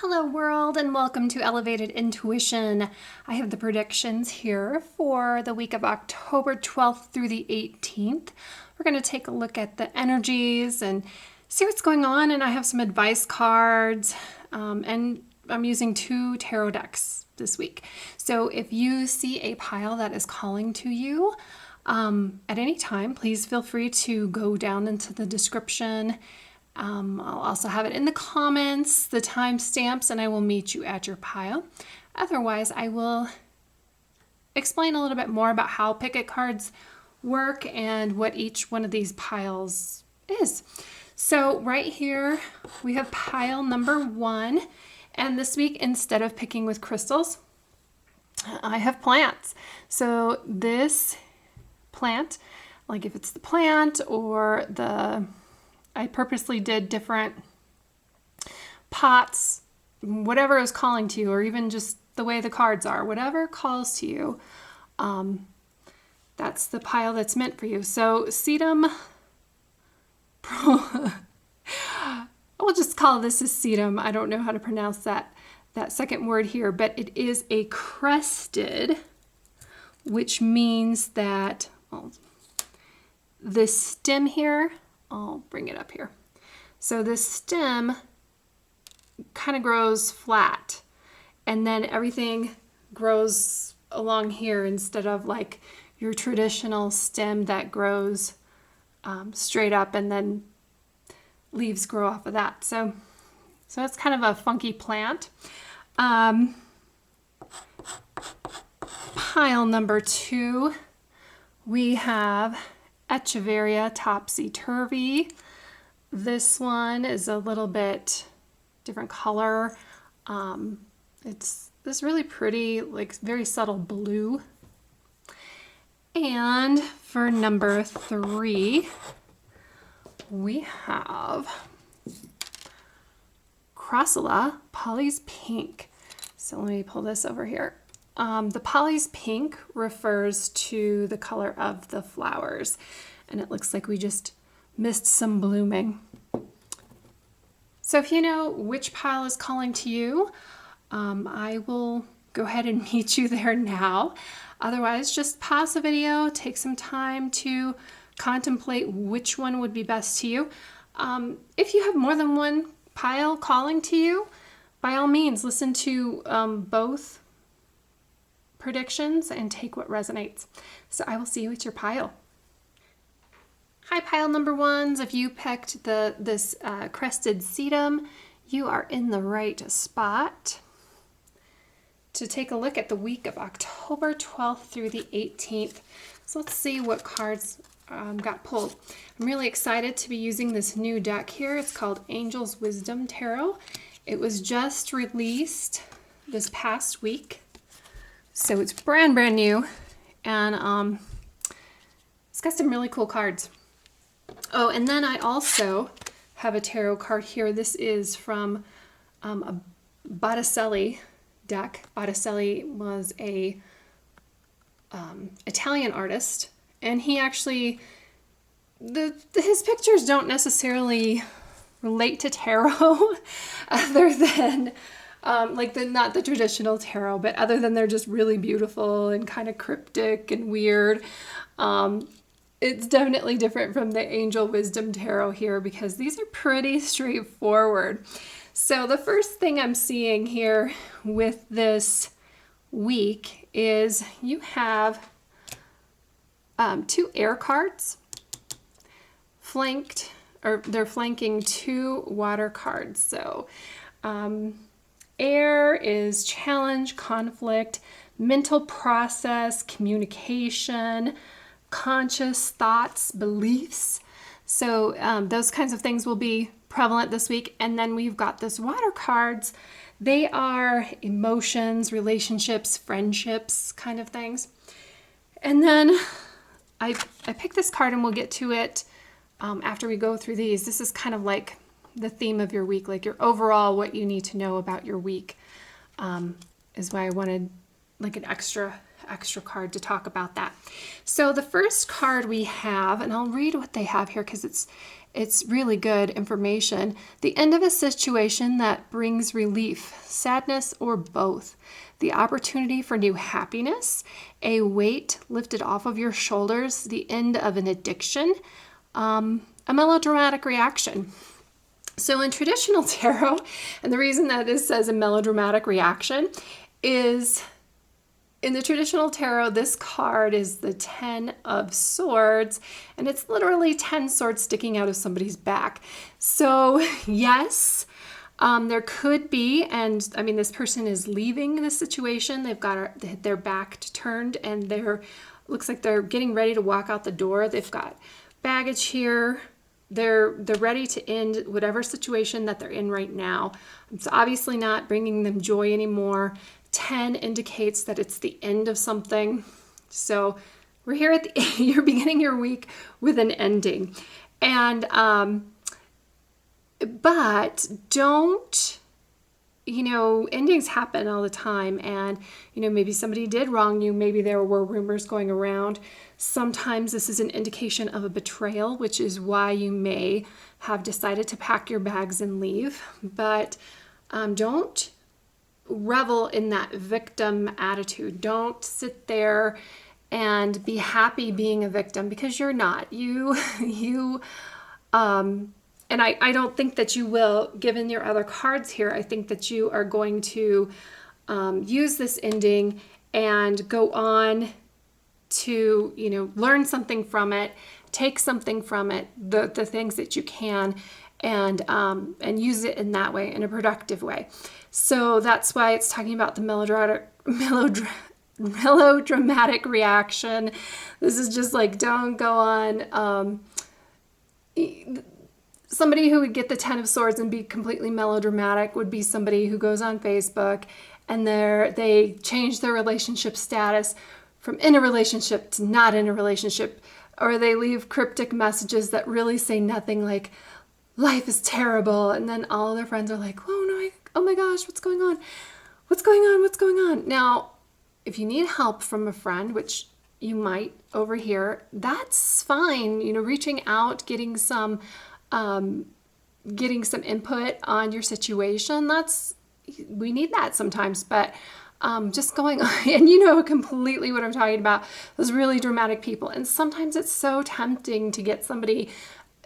Hello world and welcome to Elevated Intuition. I have the predictions here for the week of October 12th through the 18th. We're going to take a look at the energies and see what's going on, and I have some advice cards and I'm using 2 tarot decks this week. So if you see a pile that is calling to you at any time, please feel free to go down into the description. I'll also have it in the comments, the timestamps, and I will meet you at your pile. Otherwise, I will explain a little bit more about how picket cards work and what each one of these piles is. So right here, we have pile number 1. And this week, instead of picking with crystals, I have plants. So this plant, like if it's the plant or I purposely did different pots, whatever is calling to you, or even just the way the cards are, whatever calls to you, that's the pile that's meant for you. So Sedum, we'll just call this a Sedum. I don't know how to pronounce that second word here, but it is a crested, which means that this stem here, I'll bring it up here. So this stem kind of grows flat, and then everything grows along here instead of like your traditional stem that grows straight up and then leaves grow off of that. So it's kind of a funky plant. Pile number 2, we have Echeveria topsey turvey. This one is a little bit different color. It's this really pretty, like very subtle blue. And for number 3, we have Crassula pollys pink. So let me pull this over here. The pollys pink refers to the color of the flowers, and it looks like we just missed some blooming. So if you know which pile is calling to you, I will go ahead and meet you there now. Otherwise, just pause the video, take some time to contemplate which one would be best to you. If you have more than one pile calling to you, by all means, listen to both predictions and take what resonates. So I will see you at your pile. Hi, pile number 1s. If you picked this crested sedum, you are in the right spot to take a look at the week of October 12th through the 18th. So let's see what cards got pulled. I'm really excited to be using this new deck here. It's called Angel's Wisdom Tarot. It was just released this past week. So it's brand new, and it's got some really cool cards. Oh, and then I also have a tarot card here. This is from a Botticelli deck. Botticelli was a Italian artist, and he actually, his pictures don't necessarily relate to tarot other than not the traditional tarot, but other than they're just really beautiful and kind of cryptic and weird. It's definitely different from the Angel Wisdom Tarot here because these are pretty straightforward. So the first thing I'm seeing here with this week is you have 2 air cards flanked, or they're flanking 2 water cards. So air is challenge, conflict, mental process, communication, conscious thoughts, beliefs. So those kinds of things will be prevalent this week. And then we've got this water cards. They are emotions, relationships, friendships, kind of things. And then I picked this card, and we'll get to it after we go through these. This is kind of like the theme of your week, like your overall, what you need to know about your week, is why I wanted like an extra extra card to talk about that. So the first card we have, and I'll read what they have here because it's really good information. The end of a situation that brings relief, sadness, or both. The opportunity for new happiness, a weight lifted off of your shoulders, the end of an addiction, a melodramatic reaction. So in traditional tarot, and the reason that this says a melodramatic reaction is in the traditional tarot, this card is the 10 of Swords, and it's literally 10 swords sticking out of somebody's back. So yes, there could be, and I mean, this person is leaving the situation. They've got their back turned, and looks like they're getting ready to walk out the door. They've got baggage here. They're ready to end whatever situation that they're in right now. It's obviously not bringing them joy anymore. 10 indicates that it's the end of something. So we're here you're beginning your week with an ending. And, but don't, endings happen all the time. And, maybe somebody did wrong you. Maybe there were rumors going around. Sometimes this is an indication of a betrayal, which is why you may have decided to pack your bags and leave. But don't revel in that victim attitude. Don't sit there and be happy being a victim, because you're not. And I don't think that you will, given your other cards here. I think that you are going to use this ending and go on to, learn something from it, take something from it, the things that you can, and use it in that way, in a productive way. So that's why it's talking about the melodramatic reaction. This is just like, don't go on. Somebody who would get the 10 of Swords and be completely melodramatic would be somebody who goes on Facebook and they change their relationship status from in a relationship to not in a relationship, or they leave cryptic messages that really say nothing, like life is terrible, and then all of their friends are like, oh my gosh, what's going on? What's going on? What's going on? Now, if you need help from a friend, which you might over here, that's fine. Reaching out, getting some input on your situation, we need that sometimes. But just going on, and completely what I'm talking about, those really dramatic people. And sometimes it's so tempting to get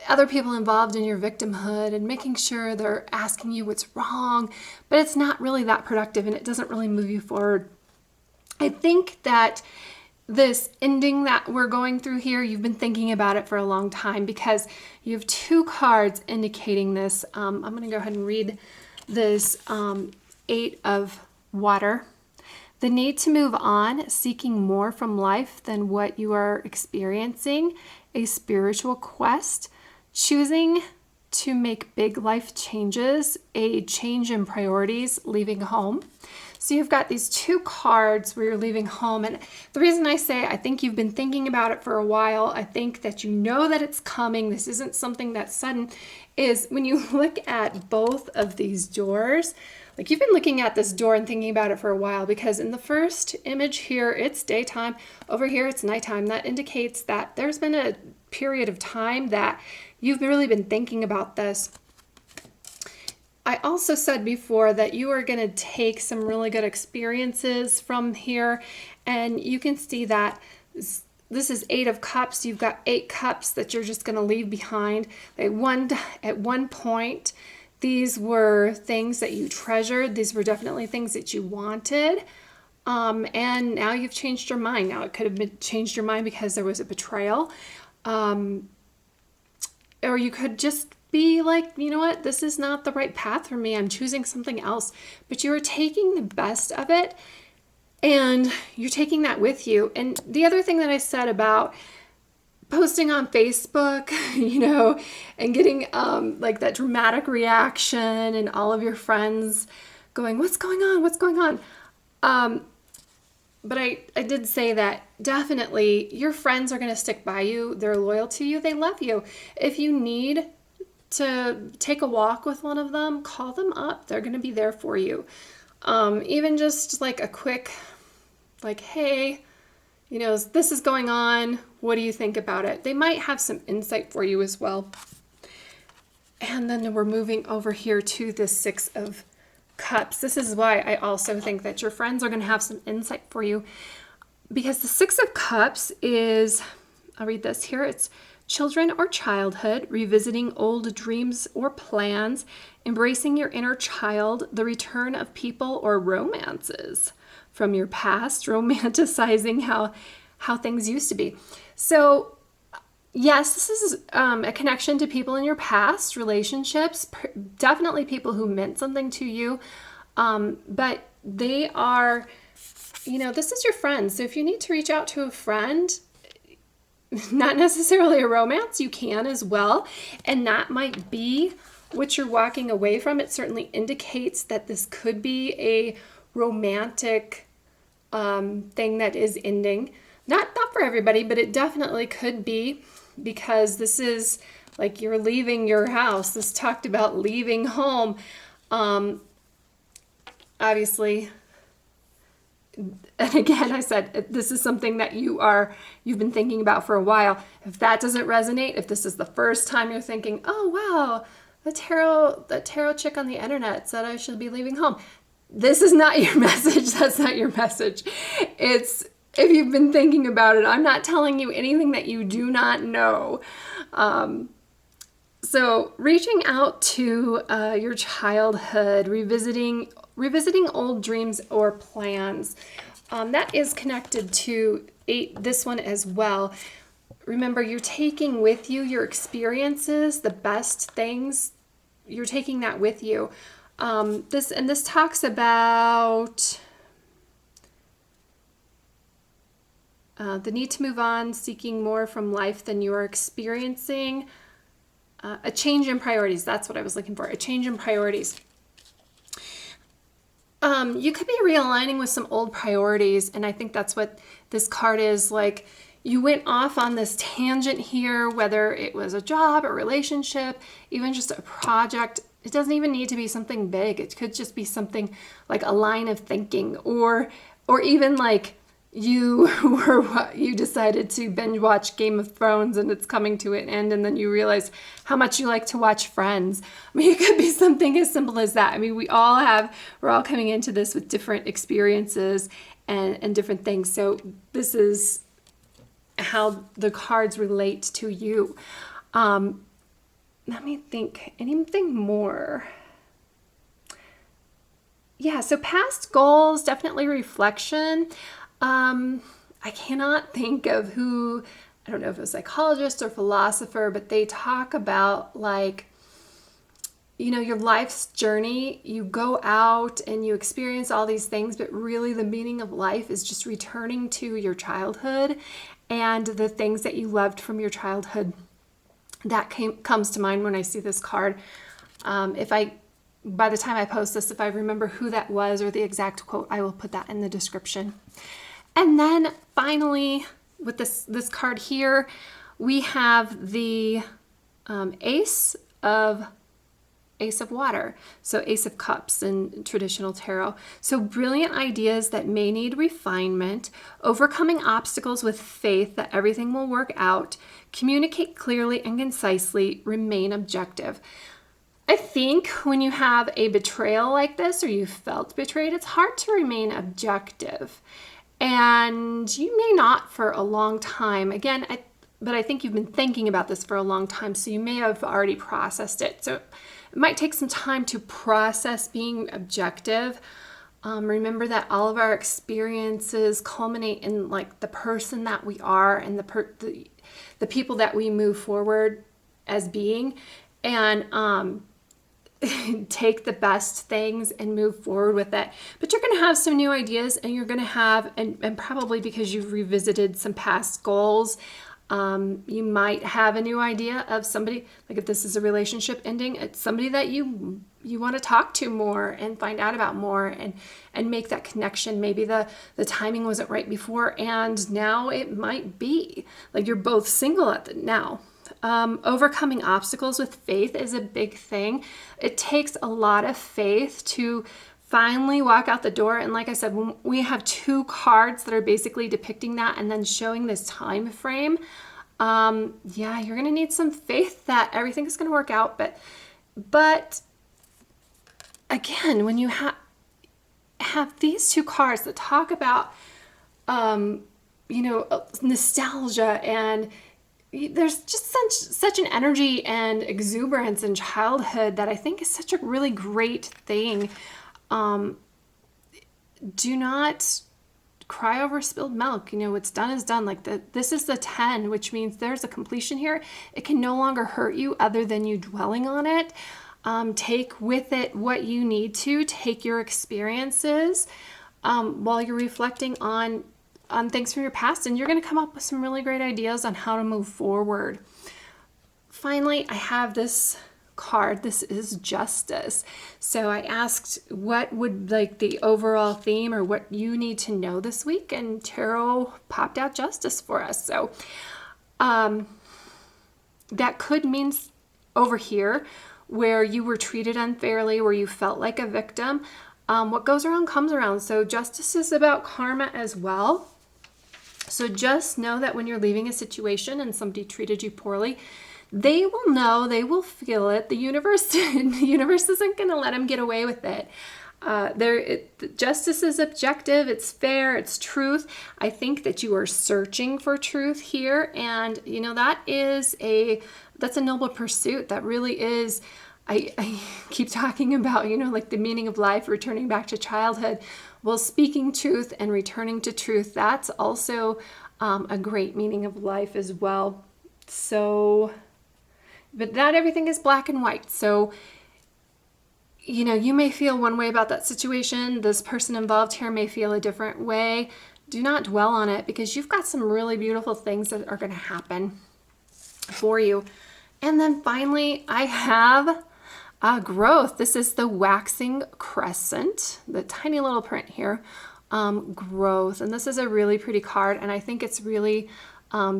other people involved in your victimhood and making sure they're asking you what's wrong, but it's not really that productive, and it doesn't really move you forward. I think that this ending that we're going through here, you've been thinking about it for a long time, because you have 2 cards indicating this. I'm going to go ahead and read this 8 of Water. The need to move on, seeking more from life than what you are experiencing, a spiritual quest, choosing to make big life changes, a change in priorities, leaving home. So you've got these 2 cards where you're leaving home. And the reason I say I think you've been thinking about it for a while, I think that you know that it's coming, this isn't something that's sudden, is when you look at both of these doors, like you've been looking at this door and thinking about it for a while, because in the first image here, it's daytime. Over here, it's nighttime. That indicates that there's been a period of time that you've really been thinking about this. I also said before that you are going to take some really good experiences from here, and you can see that this is 8 of Cups. You've got 8 cups that you're just going to leave behind. At one point, these were things that you treasured. These were definitely things that you wanted. And now you've changed your mind. Now it could have changed your mind because there was a betrayal. Or you could just be like, you know what, this is not the right path for me. I'm choosing something else. But you are taking the best of it, and you're taking that with you. And the other thing that I said about posting on Facebook, and getting like that dramatic reaction and all of your friends going, what's going on? What's going on? But I did say that definitely your friends are going to stick by you. They're loyal to you. They love you. If you need to take a walk with one of them, call them up. They're going to be there for you. Even just like a quick, like, hey, this is going on. What do you think about it? They might have some insight for you as well. And then we're moving over here to the Six of Cups. This is why I also think that your friends are going to have some insight for you, because the Six of Cups is, I'll read this here. It's children or childhood, revisiting old dreams or plans, embracing your inner child, the return of people or romances from your past, romanticizing how things used to be. So yes, this is a connection to people in your past, relationships, definitely people who meant something to you, but they are, this is your friend. So if you need to reach out to a friend, not necessarily a romance, you can as well. And that might be what you're walking away from. It certainly indicates that this could be a romantic thing that is ending. Not for everybody, but it definitely could be, because this is like you're leaving your house. This talked about leaving home. Obviously, and again, I said, this is something that you've been thinking about for a while. If that doesn't resonate, if this is the first time you're thinking, oh, wow, the tarot chick on the internet said I should be leaving home. This is not your message. That's not your message. It's, if you've been thinking about it, I'm not telling you anything that you do not know. So reaching out to your childhood, revisiting old dreams or plans, that is connected to this one as well. Remember, you're taking with you your experiences, the best things, you're taking that with you. This talks about the need to move on, seeking more from life than you are experiencing. A change in priorities. That's what I was looking for. A change in priorities. You could be realigning with some old priorities, and I think that's what this card is. Like, you went off on this tangent here, whether it was a job, a relationship, even just a project. It doesn't even need to be something big. It could just be something like a line of thinking, or even like you decided to binge watch Game of Thrones and it's coming to an end, and then you realize how much you like to watch Friends. I mean, it could be something as simple as that. I mean, we're all coming into this with different experiences and different things. So this is how the cards relate to you. Let me think, anything more? Yeah, so past goals, definitely reflection. I cannot think of who, I don't know if it was a psychologist or philosopher, but they talk about like, your life's journey. You go out and you experience all these things, but really the meaning of life is just returning to your childhood and the things that you loved from your childhood. That comes to mind when I see this card. By the time I post this, if I remember who that was or the exact quote, I will put that in the description. And then finally, with this card here, we have the Ace of Water. So Ace of Cups in traditional tarot. So brilliant ideas that may need refinement, overcoming obstacles with faith that everything will work out, communicate clearly and concisely, remain objective. I think when you have a betrayal like this, or you felt betrayed, it's hard to remain objective. And you may not for a long time. Again, but I think you've been thinking about this for a long time, so you may have already processed it. So it might take some time to process being objective. Remember that all of our experiences culminate in like the person that we are and the people that we move forward as being. And take the best things and move forward with it. But you're going to have some new ideas, and you're going to have, and probably because you've revisited some past goals, you might have a new idea of somebody, like if this is a relationship ending, it's somebody that you want to talk to more and find out about more and make that connection. Maybe the timing wasn't right before, and now it might be. Like you're both single now. Overcoming obstacles with faith is a big thing. It takes a lot of faith to finally walk out the door. And like I said, when we have 2 cards that are basically depicting that and then showing this time frame, yeah, you're going to need some faith that everything is going to work out. But again, when you have these 2 cards that talk about, nostalgia, and there's just such an energy and exuberance in childhood that I think is such a really great thing. Do not cry over spilled milk. What's done is done. This is the 10, which means there's a completion here. It can no longer hurt you other than you dwelling on it. Take with it what you need to. Take your experiences while you're reflecting on things from your past, and you're going to come up with some really great ideas on how to move forward. Finally, I have this card. This is justice. So I asked what would the overall theme or what you need to know this week, and tarot popped out justice for us. So that could mean over here where you were treated unfairly, where you felt like a victim. What goes around comes around. So justice is about karma as well. So just know that when you're leaving a situation and somebody treated you poorly, they will know, they will feel it. The universe isn't going to let them get away with it. Justice is objective, it's fair, it's truth. I think that you are searching for truth here, and that's a noble pursuit. That really is. I keep talking about, the meaning of life, returning back to childhood. Well, speaking truth and returning to truth, that's also a great meaning of life as well. So, but not everything is black and white. So, you may feel one way about that situation. This person involved here may feel a different way. Do not dwell on it, because you've got some really beautiful things that are going to happen for you. And then finally, I have growth. This is the waxing crescent, the tiny little print here, growth. And this is a really pretty card, and I think it's really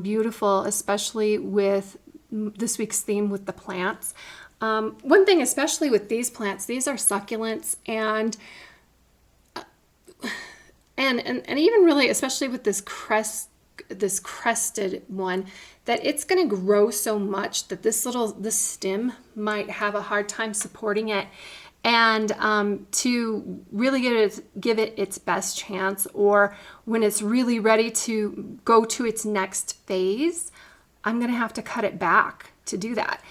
beautiful, especially with this week's theme with the plants. One thing, especially with these plants, these are succulents, and even really, especially with this crested one, that it's going to grow so much that this stem might have a hard time supporting it. And to really give it its best chance, or when it's really ready to go to its next phase, I'm going to have to cut it back to do that.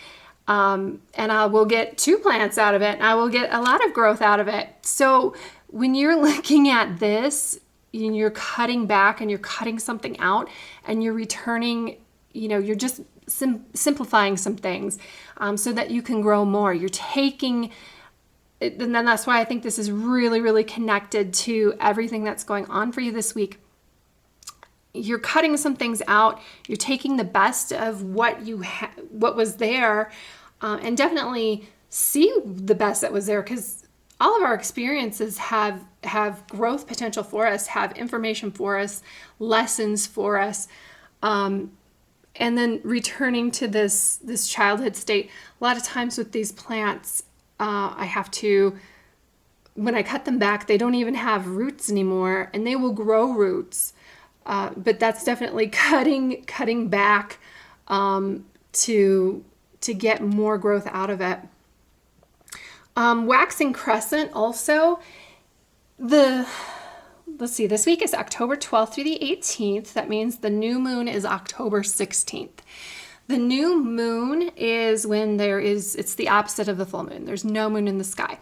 And I will get 2 plants out of it, and I will get a lot of growth out of it. So when you're looking at this, and you're cutting back and you're cutting something out and you're returning, you're just simplifying some things so that you can grow more. You're taking, and then that's why I think this is really, really connected to everything that's going on for you this week. You're cutting some things out. You're taking the best of what was there, and definitely see the best that was there, because all of our experiences have growth potential for us, have information for us, lessons for us, and then returning to this childhood state. A lot of times with these plants, I have to, when I cut them back, they don't even have roots anymore, and they will grow roots. But that's definitely cutting back to get more growth out of it. Waxing crescent also, let's see, this week is October 12th through the 18th. That means the new moon is October 16th. The new moon is when it's the opposite of the full moon. There's no moon in the sky.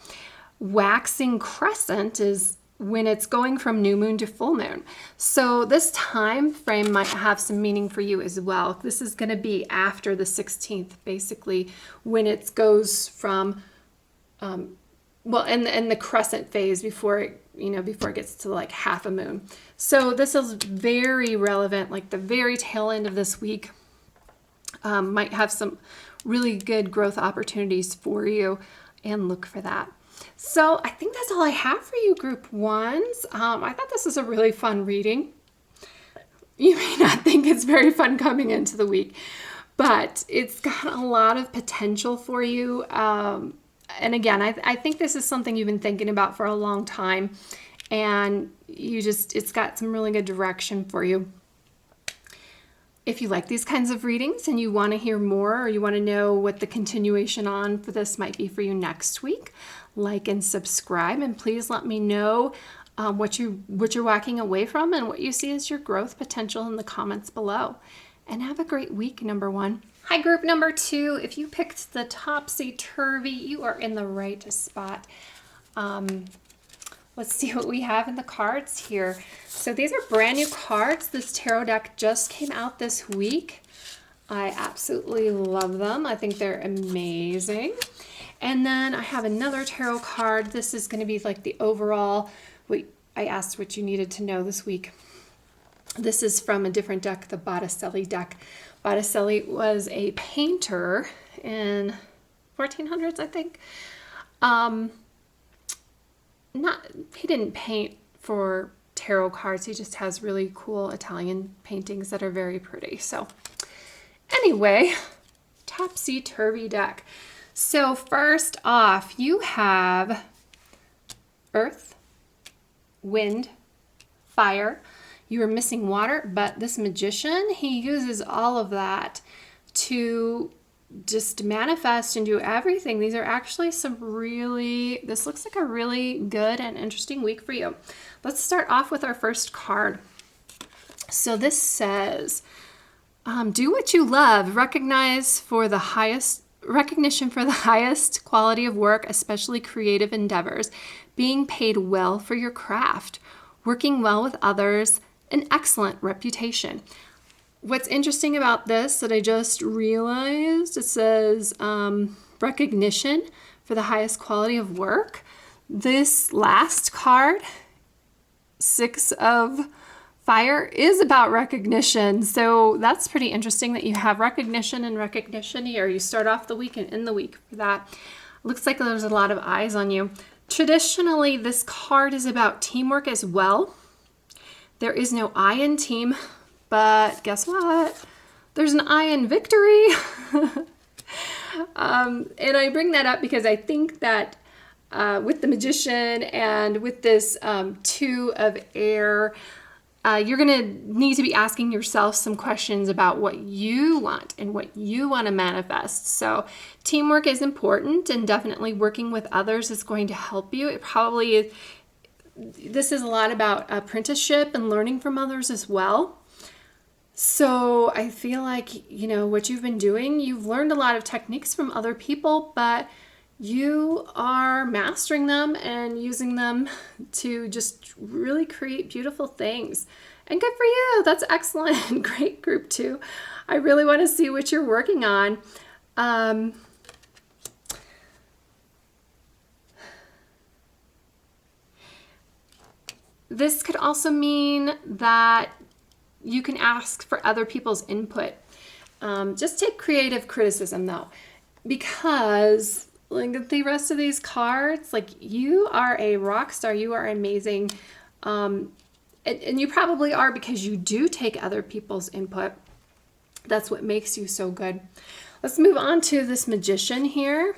Waxing crescent is when it's going from new moon to full moon. So this time frame might have some meaning for you as well. This is going to be after the 16th, basically, when it goes from, in the crescent phase before it gets to like half a moon. So this is very relevant, like the very tail end of this week. Might have some really good growth opportunities for you, and look for that. So I think that's all I have for you, group ones. I thought this was a really fun reading. You may not think it's very fun coming into the week, but it's got a lot of potential for you. And again, I think this is something you've been thinking about for a long time, and it's got some really good direction for you. If you like these kinds of readings and you want to hear more, or you want to know what the continuation on for this might be for you next week, like and subscribe, and please let me know what you're walking away from and what you see as your growth potential in the comments below. And have a great week, number 1. Hi, group number 2. If you picked the topsy turvey, you are in the right spot. Let's see what we have in the cards here. So these are brand new cards. This tarot deck just came out this week. I absolutely love them. I think they're amazing. And then I have another tarot card. This is going to be like the overall, I asked what you needed to know this week. This is from a different deck, the Botticelli deck. Botticelli was a painter in 1400s, I think. He didn't paint for tarot cards. He just has really cool Italian paintings that are very pretty. So anyway, topsy-turvy deck. So first off, you have earth, wind, fire. You are missing water, but this magician, he uses all of that to just manifest and do everything. These are actually this looks like a really good and interesting week for you. Let's start off with our first card. So this says, do what you love, recognition for the highest quality of work, especially creative endeavors, being paid well for your craft, working well with others, an excellent reputation. What's interesting about this that I just realized, it says recognition for the highest quality of work. This last card, 6 of fire, is about recognition. So that's pretty interesting that you have recognition and recognition here. You start off the week and end the week for that. Looks like there's a lot of eyes on you. Traditionally, this card is about teamwork as well. There is no I in team, but guess what? There's an I in victory. And I bring that up because I think that with the magician and with this 2 of air, you're going to need to be asking yourself some questions about what you want and what you want to manifest. So teamwork is important, and definitely working with others is going to help you. It probably is. This is a lot about apprenticeship and learning from others as well. So I feel like, what you've been doing, you've learned a lot of techniques from other people, but you are mastering them and using them to just really create beautiful things. And good for you. That's excellent. Great, group 2. I really want to see what you're working on. This could also mean that you can ask for other people's input. Just take creative criticism though, because like the rest of these cards, like you are a rock star, you are amazing. And you probably are because you do take other people's input. That's what makes you so good. Let's move on to this magician here.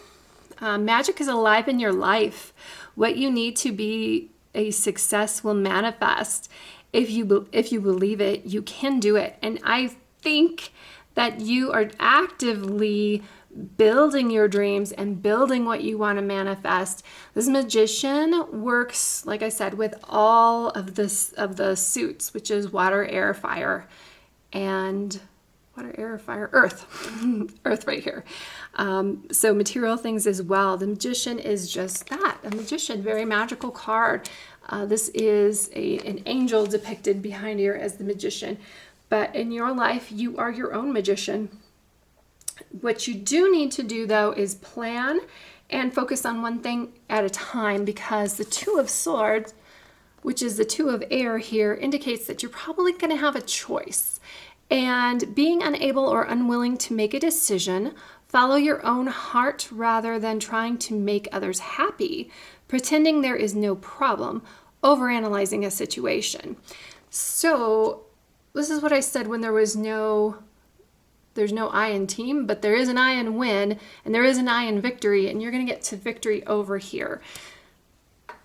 Magic is alive in your life. What you need to be a success will manifest. If you believe it, you can do it. And I think that you are actively building your dreams and building what you want to manifest. This magician works, like I said, with all of the suits, which is water, air, fire, and water, air, fire, earth. Earth right here. So material things as well. The magician is just that, a magician, very magical card. This is an angel depicted behind here as the magician. But in your life, you are your own magician. What you do need to do, though, is plan and focus on one thing at a time, because the 2 of Swords, which is the 2 of air here, indicates that you're probably going to have a choice. And being unable or unwilling to make a decision, follow your own heart rather than trying to make others happy, pretending there is no problem, overanalyzing a situation. So this is what I said when there was no there's no I in team, but there is an I in win, and there is an I in victory, and you're going to get to victory over here.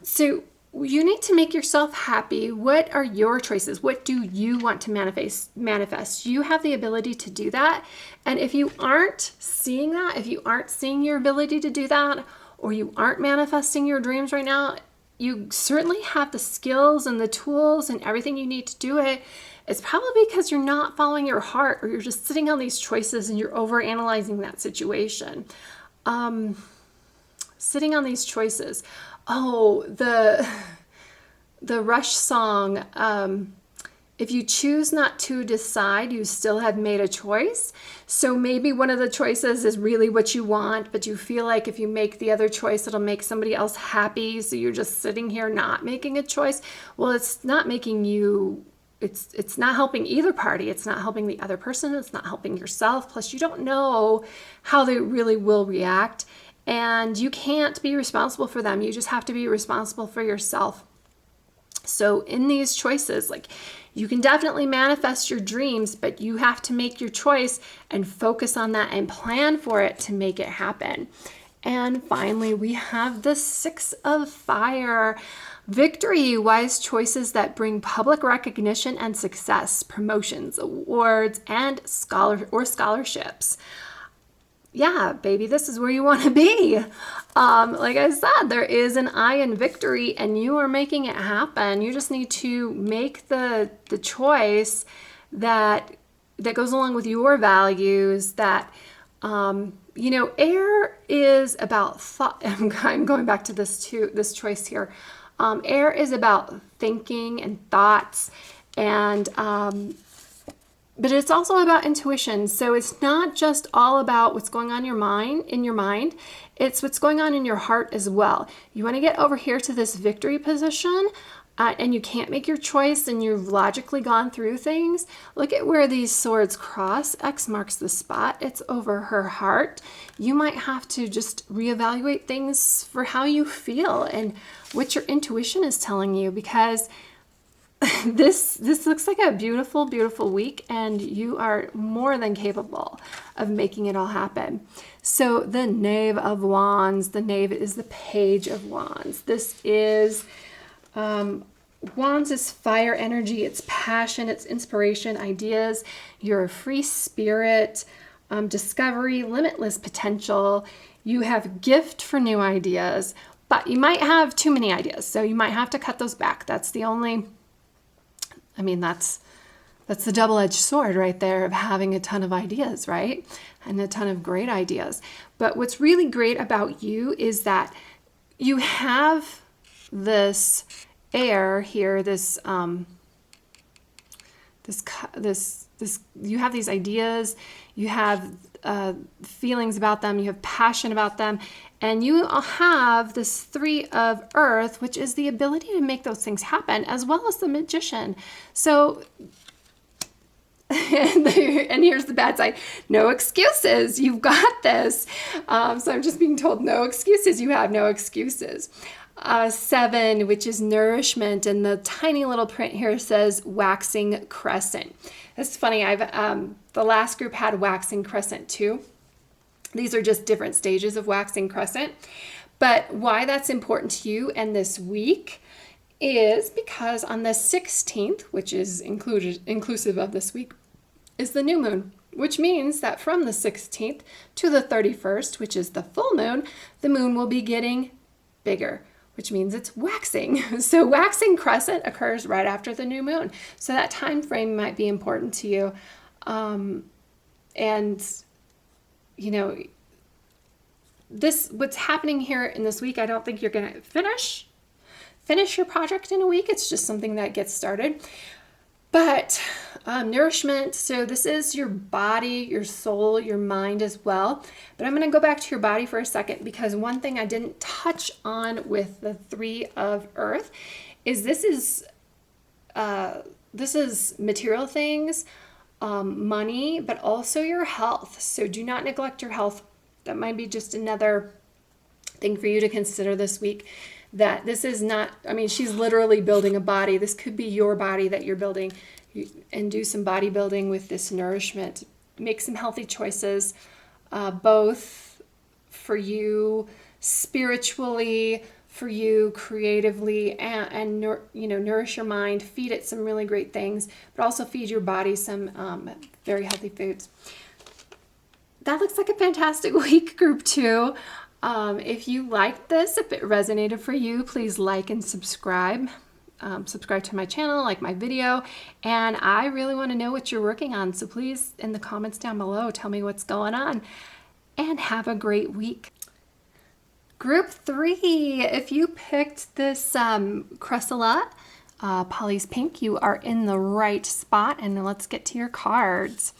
So you need to make yourself happy. What are your choices? What do you want to manifest? You have the ability to do that. And if you aren't seeing that, if you aren't seeing your ability to do that, or you aren't manifesting your dreams right now, you certainly have the skills and the tools and everything you need to do it. It's probably because you're not following your heart, or you're just sitting on these choices and you're overanalyzing that situation. Sitting on these choices. Oh, the Rush song, if you choose not to decide, you still have made a choice. So maybe one of the choices is really what you want, but you feel like if you make the other choice, it'll make somebody else happy. So you're just sitting here not making a choice. Well, it's not making you, it's not helping either party. It's not helping the other person. It's not helping yourself. Plus, you don't know how they really will react. And you can't be responsible for them. You just have to be responsible for yourself. So in these choices, like, you can definitely manifest your dreams, but you have to make your choice and focus on that and plan for it to make it happen. And finally, we have the 6 of Fire. Victory, wise choices that bring public recognition and success, promotions, awards, and scholarships. Yeah, baby, this is where you want to be. Like I said, there is an I in victory, and you are making it happen. You just need to make the choice that goes along with your values. That air is about thought. I'm going back to this choice here. Air is about thinking and thoughts, and but it's also about intuition. So it's not just all about what's going on in your mind. It's what's going on in your heart as well. You want to get over here to this victory position, and you can't make your choice, and you've logically gone through things. Look at where these swords cross. X marks the spot. It's over her heart. You might have to just reevaluate things for how you feel and what your intuition is telling you, because this looks like a beautiful, beautiful week, and you are more than capable of making it all happen. So the Knave of Wands, the Knave is the Page of Wands. This is, Wands is fire energy. It's passion, it's inspiration, ideas. You're a free spirit, discovery, limitless potential. You have gift for new ideas, but you might have too many ideas. So you might have to cut those back. That's the double-edged sword right there of having a ton of ideas, right? And a ton of great ideas. But what's really great about you is that you have this air here, you have these ideas, you have feelings about them, you have passion about them, and you have this 3 of Earth, which is the ability to make those things happen, as well as the Magician. So, and here's the bad side. No excuses. You've got this. So I'm just being told no excuses. You have no excuses. 7, which is nourishment, and the tiny little print here says waxing crescent. It's funny. The last group had waxing crescent too. These are just different stages of waxing crescent. But why that's important to you and this week is because on the 16th, which is inclusive of this week, is the new moon, which means that from the 16th to the 31st, which is the full moon, the moon will be getting bigger, which means it's waxing. So waxing crescent occurs right after the new moon. So that time frame might be important to you. What's happening here in this week, I don't think you're going to finish your project in a week. It's just something that gets started. But nourishment, so this is your body, your soul, your mind as well. But I'm going to go back to your body for a second, because one thing I didn't touch on with the 3 of Earth is this is material things, money, but also your health. So do not neglect your health. That might be just another thing for you to consider this week. That this is not, she's literally building a body. This could be your body that you're building, and do some bodybuilding with this nourishment make some healthy choices, both for you spiritually, for you creatively, and nourish your mind, feed it some really great things, but also feed your body some very healthy foods. That looks like a fantastic week, group 2. If you liked this, if it resonated for you, please like and subscribe. Subscribe to my channel, like my video, and I really want to know what you're working on. So please, in the comments down below, tell me what's going on, and have a great week. Group 3, if you picked this Crassula, Pollys Pink, you are in the right spot, and let's get to your cards.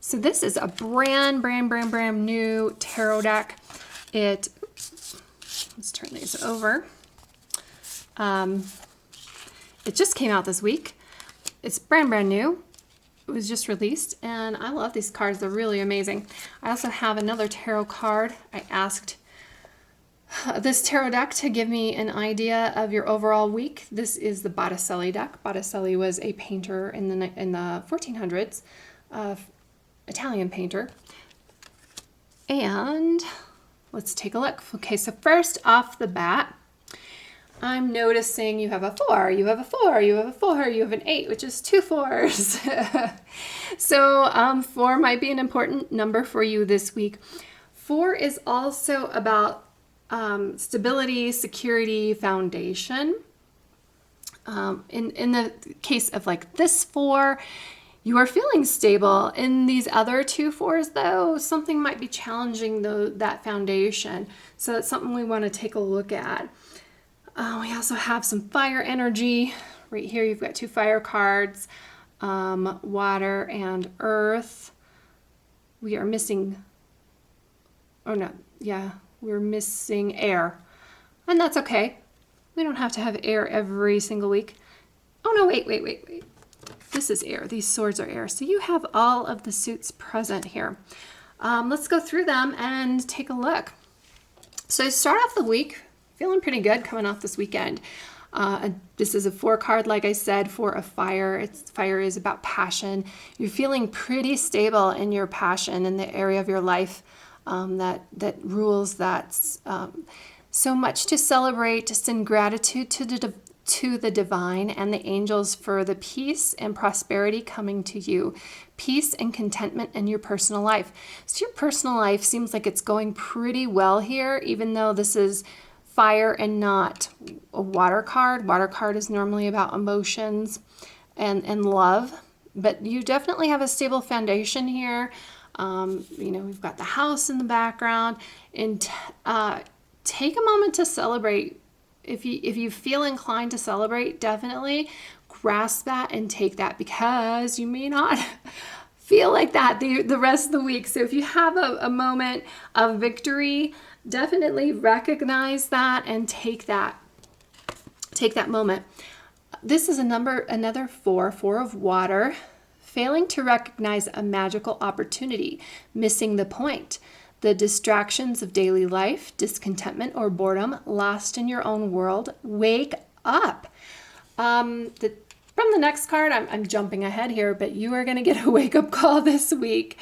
So this is a brand new tarot deck. Let's turn these over. It just came out this week. It's brand new. It was just released, and I love these cards. They're really amazing. I also have another tarot card. I asked this tarot deck to give me an idea of your overall week. This is the Botticelli deck. Botticelli was a painter in the 1400s, Italian painter. And let's take a look. Okay, so first off the bat, I'm noticing you have a 4, you have a 4, you have a 4, you have an 8, which is 2 4s. So 4 might be an important number for you this week. 4 is also about stability, security, foundation. In the case of like this 4, you are feeling stable. In these other 2 4s, though, something might be challenging that foundation. So that's something we want to take a look at. We also have some fire energy. Right here, you've got 2 fire cards, water and earth. We are missing, we're missing air. And that's okay. We don't have to have air every single week. Oh no, wait. This is air. These swords are air. So you have all of the suits present here. Let's go through them and take a look. So start off the week feeling pretty good coming off this weekend. This is a 4 card, like I said, for a fire. Fire is about passion. You're feeling pretty stable in your passion in the area of your life that rules that. So much to celebrate, to send gratitude to the divine and the angels for the peace and prosperity coming to you. Peace and contentment in your personal life. So your personal life seems like it's going pretty well here, even though this is fire and not a water card. Water card is normally about emotions and love, but you definitely have a stable foundation here. We've got the house in the background, and take a moment to celebrate. If you feel inclined to celebrate, definitely grasp that and take that, because you may not feel like that the rest of the week. So if you have a moment of victory, definitely recognize that and take that moment. This is another 4 of water. Failing to recognize a magical opportunity, missing the point. The distractions of daily life, discontentment or boredom, lost in your own world. Wake up. From the next card, I'm jumping ahead here, but you are going to get a wake-up call this week.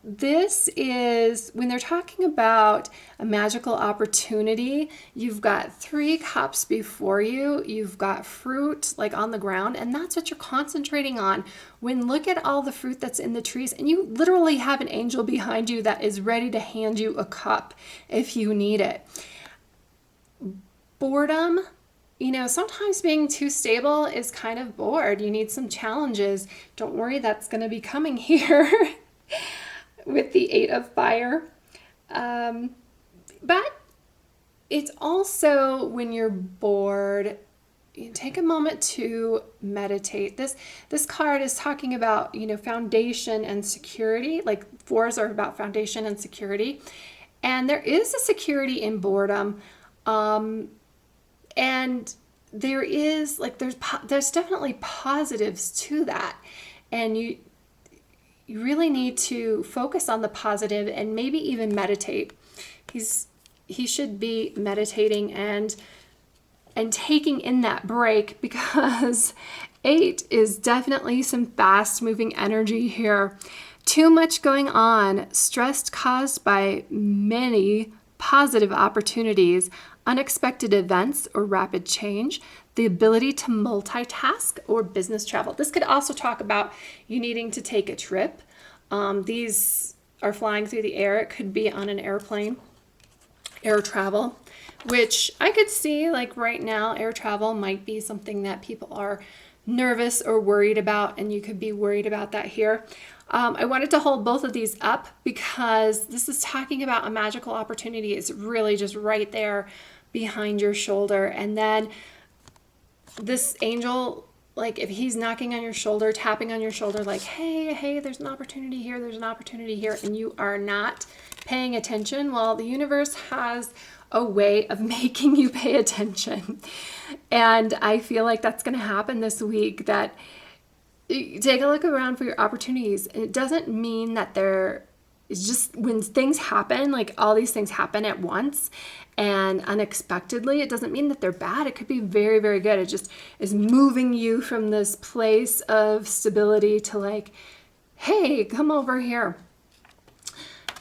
This is when they're talking about a magical opportunity. You've got 3 cups before you. You've got fruit like on the ground, and that's what you're concentrating on. Look at all the fruit that's in the trees, and you literally have an angel behind you that is ready to hand you a cup if you need it. Boredom. Sometimes being too stable is kind of bored. You need some challenges. Don't worry, that's going to be coming here. With the 8 of fire. But it's also when you're bored, you take a moment to meditate. This card is talking about, foundation and security. Like 4s are about foundation and security. And there is a security in boredom. And there is there's definitely positives to that. And you really need to focus on the positive and maybe even meditate. He should be meditating and taking in that break, because 8 is definitely some fast moving energy here. Too much going on, stress caused by many positive opportunities, unexpected events or rapid change, the ability to multitask or business travel. This could also talk about you needing to take a trip. These are flying through the air. It could be on an airplane, air travel, which I could see like right now, air travel might be something that people are nervous or worried about, and you could be worried about that here. I wanted to hold both of these up because this is talking about a magical opportunity. It's really just right there behind your shoulder. And then this angel, like if he's knocking on your shoulder, tapping on your shoulder, like, hey, there's an opportunity here, there's an opportunity here, and you are not paying attention, well, the universe has a way of making you pay attention. And I feel like that's going to happen this week, that take a look around for your opportunities. And it doesn't mean that it's just when things happen, like all these things happen at once and unexpectedly, it doesn't mean that they're bad. It could be very, very good. It just is moving you from this place of stability to like, hey, come over here.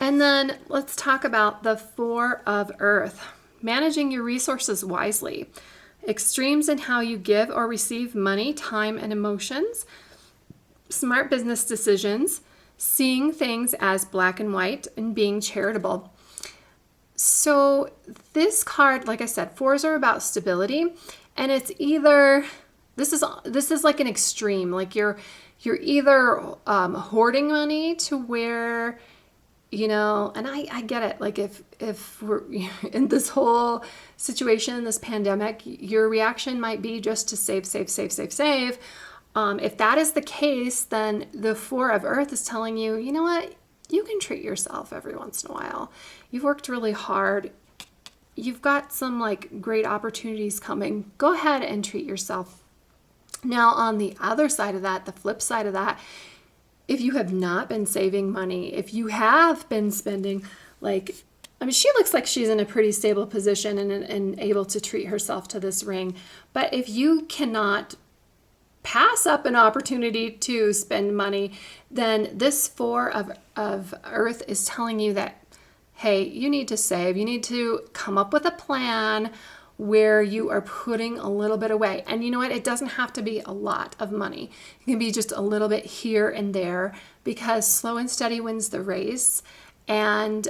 And then let's talk about the 4 of Earth, managing your resources wisely, extremes in how you give or receive money, time, and emotions, smart business decisions, seeing things as black and white, and being charitable. So this card, like I said, 4s are about stability, and it's either this is like an extreme, like you're either hoarding money to where, you know, and I get it, like if we're in this whole situation, this pandemic, your reaction might be just to save. If that is the case, then the 4 of Earth is telling you, you know what, you can treat yourself every once in a while. You've worked really hard. You've got some like great opportunities coming. Go ahead and treat yourself. Now, on the other side of that, the flip side of that, if you have not been saving money, if you have been spending, like, I mean, she looks like she's in a pretty stable position and able to treat herself to this ring. But if you cannot pass up an opportunity to spend money, then this 4 of Earth is telling you that, hey, you need to save. You need to come up with a plan where you are putting a little bit away. And you know what? It doesn't have to be a lot of money. It can be just a little bit here and there, because slow and steady wins the race. And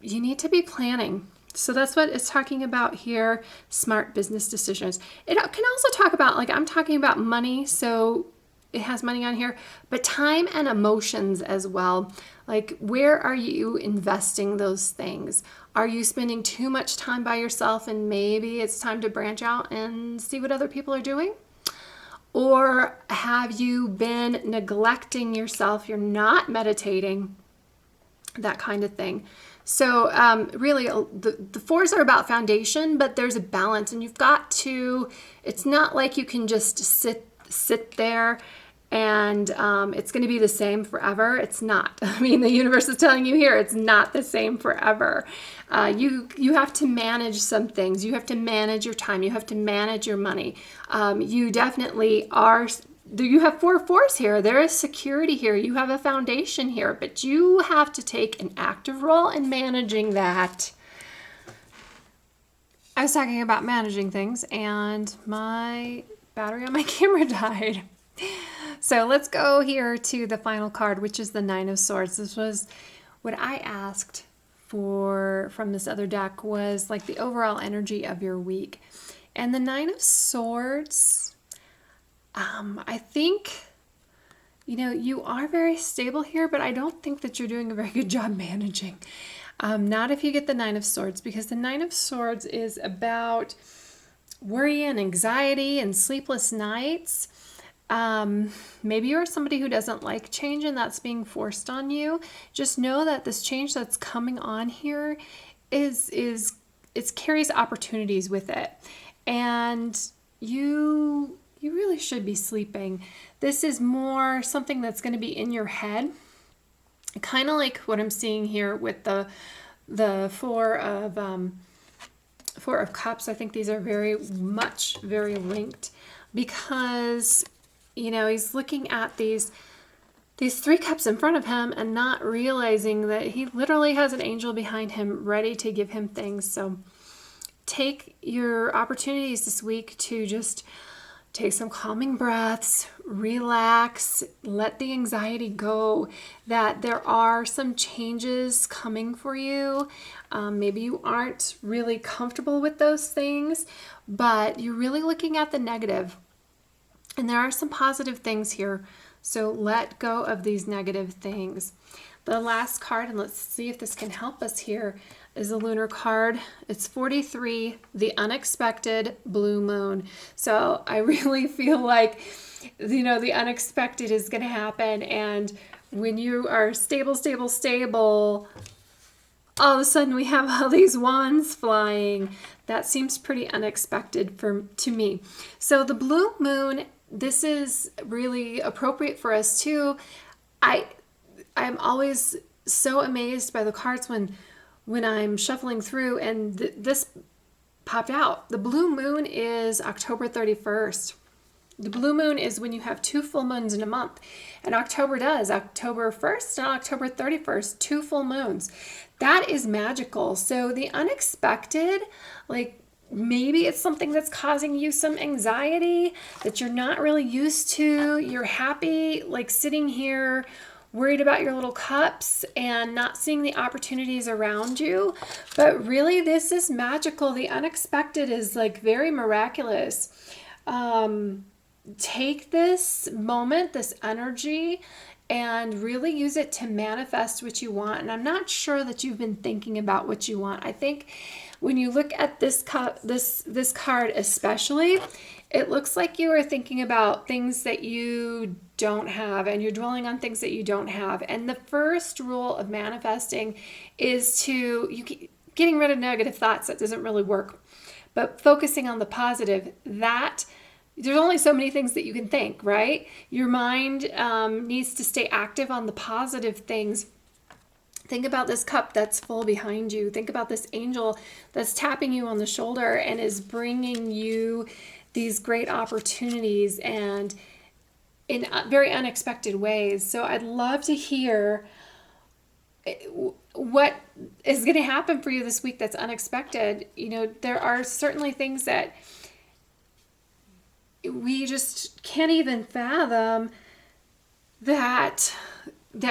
you need to be planning. So that's what it's talking about here, smart business decisions. It can also talk about, like I'm talking about money, so it has money on here, but time and emotions as well. Like, where are you investing those things? Are you spending too much time by yourself and maybe it's time to branch out and see what other people are doing? Or have you been neglecting yourself? You're not meditating, that kind of thing. So really, the 4s are about foundation, but there's a balance, and you've got to, it's not like you can just sit there and it's going to be the same forever. It's not. I mean, the universe is telling you here, it's not the same forever. You have to manage some things. You have to manage your time. You have to manage your money. You definitely are. You have 4 4s here. There is security here. You have a foundation here, but you have to take an active role in managing that. I was talking about managing things, and my battery on my camera died. So let's go here to the final card, which is the 9 of Swords. This was what I asked for from this other deck, was like the overall energy of your week. And the 9 of Swords, I think, you know, you are very stable here, but I don't think that you're doing a very good job managing. Not if you get the 9 of Swords, because the 9 of Swords is about worry and anxiety and sleepless nights. Maybe you're somebody who doesn't like change and that's being forced on you. Just know that this change that's coming on here it carries opportunities with it. And you really should be sleeping. This is more something that's going to be in your head, kind of like what I'm seeing here with the 4 of Cups. I think these are very linked, because he's looking at these 3 cups in front of him and not realizing that he literally has an angel behind him ready to give him things. So take your opportunities this week to just take some calming breaths, relax, let the anxiety go, that there are some changes coming for you. Maybe you aren't really comfortable with those things, but you're really looking at the negative. And there are some positive things here. So let go of these negative things. The last card, and let's see if this can help us here, is a lunar card. It's 43, the unexpected blue moon. So I really feel like, the unexpected is going to happen. And when you are stable, all of a sudden we have all these wands flying. That seems pretty unexpected to me. So the blue moon, this is really appropriate for us too. I'm always so amazed by the cards when I'm shuffling through, and this popped out. The blue moon is October 31st. The blue moon is when you have 2 full moons in a month, and October 1st and October 31st, 2 full moons. That is magical. So the unexpected, like maybe it's something that's causing you some anxiety that you're not really used to. You're happy, like sitting here worried about your little cups and not seeing the opportunities around you. But really, this is magical. The unexpected is like very miraculous. Take this moment, this energy, and really use it to manifest what you want. And I'm not sure that you've been thinking about what you want. I think when you look at this card especially, it looks like you are thinking about things that you don't have, and you're dwelling on things that you don't have. And the first rule of manifesting is getting rid of negative thoughts. That doesn't really work. But focusing on the positive, there's only so many things that you can think, right? Your mind needs to stay active on the positive things. Think about this cup that's full behind you. Think about this angel that's tapping you on the shoulder and is bringing you these great opportunities and in very unexpected ways. So I'd love to hear what is going to happen for you this week that's unexpected. There are certainly things that we just can't even fathom that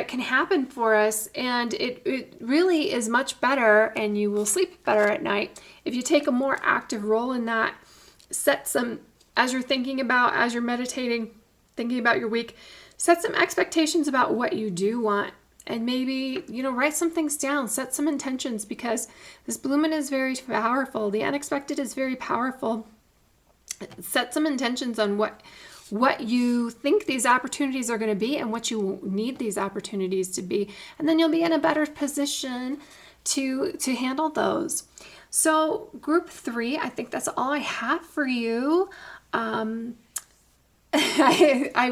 can happen for us, and it really is much better, and you will sleep better at night if you take a more active role in that. Set some, as you're meditating, thinking about your week, set some expectations about what you do want, and maybe, write some things down, set some intentions, because this blue moon is very powerful. The unexpected is very powerful. Set some intentions on what you think these opportunities are going to be and what you need these opportunities to be. And then you'll be in a better position to handle those. So group 3, I think that's all I have for you. I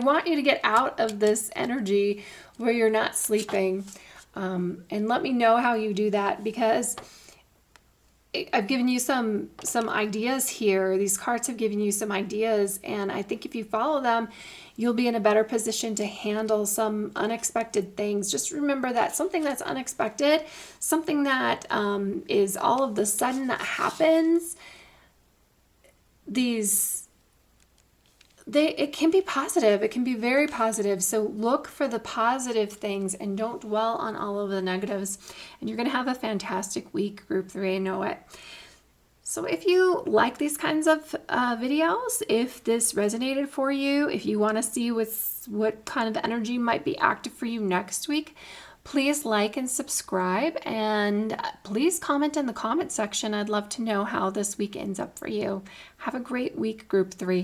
want you to get out of this energy where you're not sleeping. And let me know how you do that, because I've given you some ideas here. These cards have given you some ideas, and I think if you follow them, you'll be in a better position to handle some unexpected things. Just remember that something that's unexpected, something that is all of the sudden that happens, it can be positive. It can be very positive. So look for the positive things and don't dwell on all of the negatives. And you're going to have a fantastic week, group 3. I know it. So if you like these kinds of videos, if this resonated for you, if you want to see what kind of energy might be active for you next week, please like and subscribe, and please comment in the comment section. I'd love to know how this week ends up for you. Have a great week, group 3.